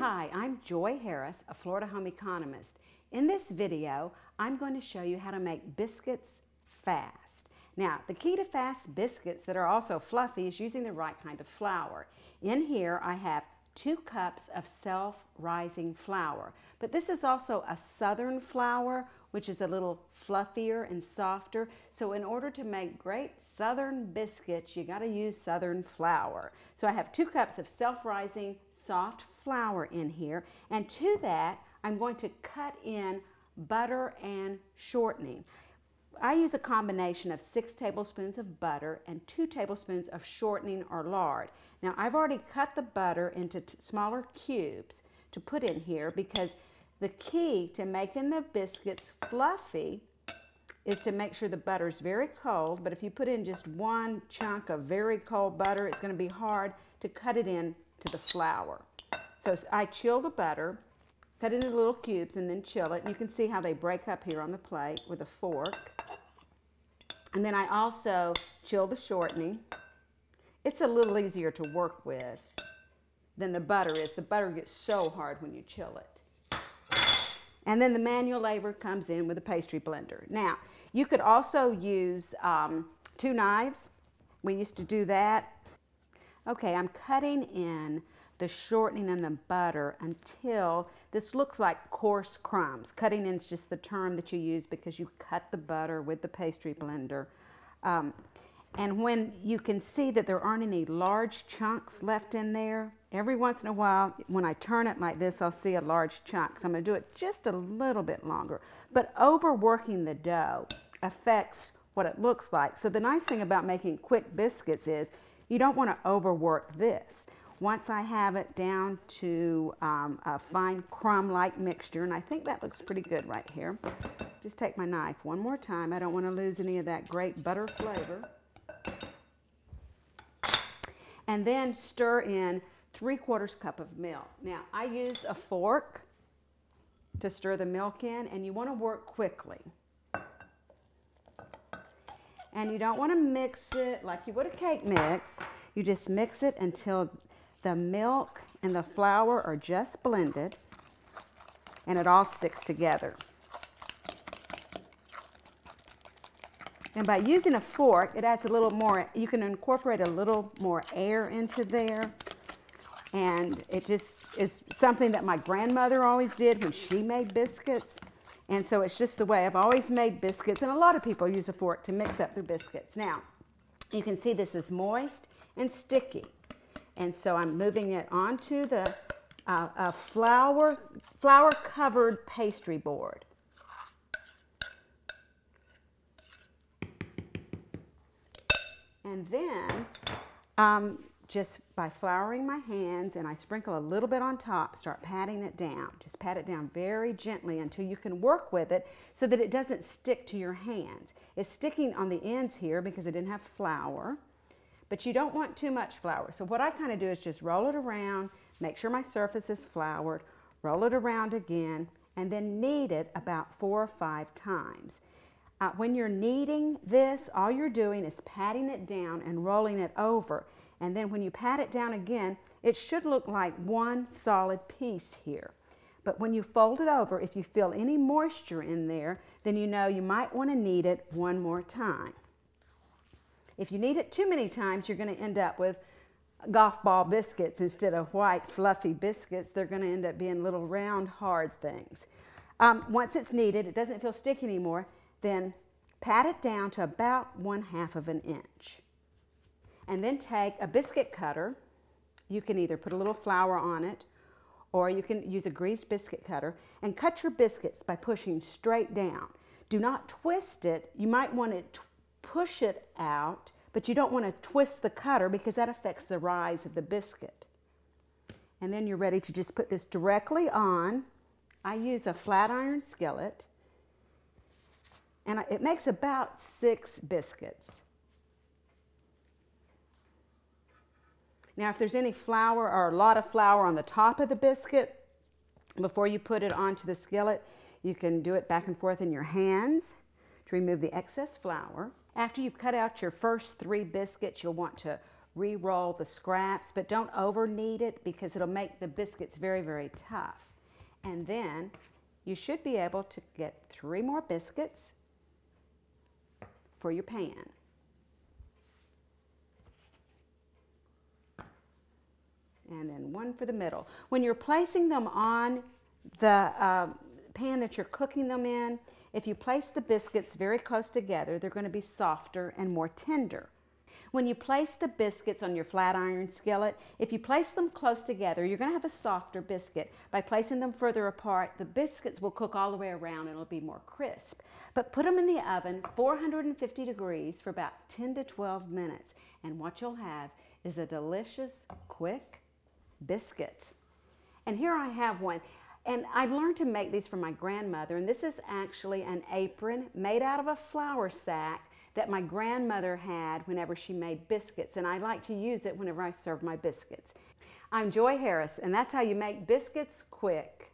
Hi, I'm Joy Harris, a Florida home economist. In this video, I'm going to show you how to make biscuits fast. Now, the key to fast biscuits that are also fluffy is using the right kind of flour. In here, I have 2 cups of self-rising flour, but this is also a southern flour, which is a little fluffier and softer. So in order to make great southern biscuits, you got to use southern flour. So I have 2 cups of self-rising soft flour in here, and to that I'm going to cut in butter and shortening. I use a combination of 6 tablespoons of butter and 2 tablespoons of shortening or lard. Now I've already cut the butter into smaller cubes to put in here because the key to making the biscuits fluffy is to make sure the butter is very cold, but if you put in just 1 chunk of very cold butter, it's going to be hard to cut it in to the flour. So I chill the butter, cut it into little cubes, and then chill it. You can see how they break up here on the plate with a fork. And then I also chill the shortening. It's a little easier to work with than the butter is. The butter gets so hard when you chill it. And then the manual labor comes in with a pastry blender. Now, you could also use 2 knives. We used to do that. Okay, I'm cutting in the shortening and the butter until this looks like coarse crumbs. Cutting in is just the term that you use because you cut the butter with the pastry blender. And when you can see that there aren't any large chunks left in there, every once in a while, when I turn it like this, I'll see a large chunk. So I'm going to do it just a little bit longer. But overworking the dough affects what it looks like. So the nice thing about making quick biscuits is you don't want to overwork this. Once I have it down to a fine crumb-like mixture, and I think that looks pretty good right here, just take my knife one more time. I don't want to lose any of that great butter flavor. And then stir in 3/4 cup of milk. Now, I use a fork to stir the milk in, and you want to work quickly. And you don't want to mix it like you would a cake mix. You just mix it until the milk and the flour are just blended and it all sticks together. And by using a fork, it adds a little more, you can incorporate a little more air into there. And it just is something that my grandmother always did when she made biscuits. And so it's just the way I've always made biscuits, and a lot of people use a fork to mix up their biscuits. Now, you can see this is moist and sticky. And so I'm moving it onto the flour-covered pastry board. And then, just by flouring my hands, and I sprinkle a little bit on top, start patting it down. Just pat it down very gently until you can work with it so that it doesn't stick to your hands. It's sticking on the ends here because I didn't have flour, but you don't want too much flour. So what I kind of do is just roll it around, make sure my surface is floured, roll it around again, and then knead it about 4 or 5 times. When you're kneading this, all you're doing is patting it down and rolling it over. And then when you pat it down again, it should look like one solid piece here. But when you fold it over, if you feel any moisture in there, then you know you might want to knead it one more time. If you knead it too many times, you're going to end up with golf ball biscuits instead of white fluffy biscuits. They're going to end up being little round hard things. Once it's kneaded, it doesn't feel sticky anymore, then pat it down to about 1/2 inch. And then take a biscuit cutter. You can either put a little flour on it, or you can use a greased biscuit cutter and cut your biscuits by pushing straight down. Do not twist it. You might want to push it out, but you don't want to twist the cutter because that affects the rise of the biscuit. And then you're ready to just put this directly on. I use a flat iron skillet, and it makes about 6 biscuits. Now, if there's any flour or a lot of flour on the top of the biscuit, before you put it onto the skillet, you can do it back and forth in your hands to remove the excess flour. After you've cut out your first 3 biscuits, you'll want to re-roll the scraps, but don't over knead it because it'll make the biscuits very, very tough. And then you should be able to get 3 more biscuits for your pan. And then 1 for the middle. When you're placing them on the pan that you're cooking them in, if you place the biscuits very close together, they're going to be softer and more tender. When you place the biscuits on your flat iron skillet, if you place them close together, you're going to have a softer biscuit. By placing them further apart, the biscuits will cook all the way around and it'll be more crisp. But put them in the oven, 450 degrees, for about 10 to 12 minutes. And what you'll have is a delicious, quick biscuit. And here I have one. And I learned to make these from my grandmother. And this is actually an apron made out of a flour sack that my grandmother had whenever she made biscuits, and I like to use it whenever I serve my biscuits. I'm Joy Harris, and that's how you make biscuits quick.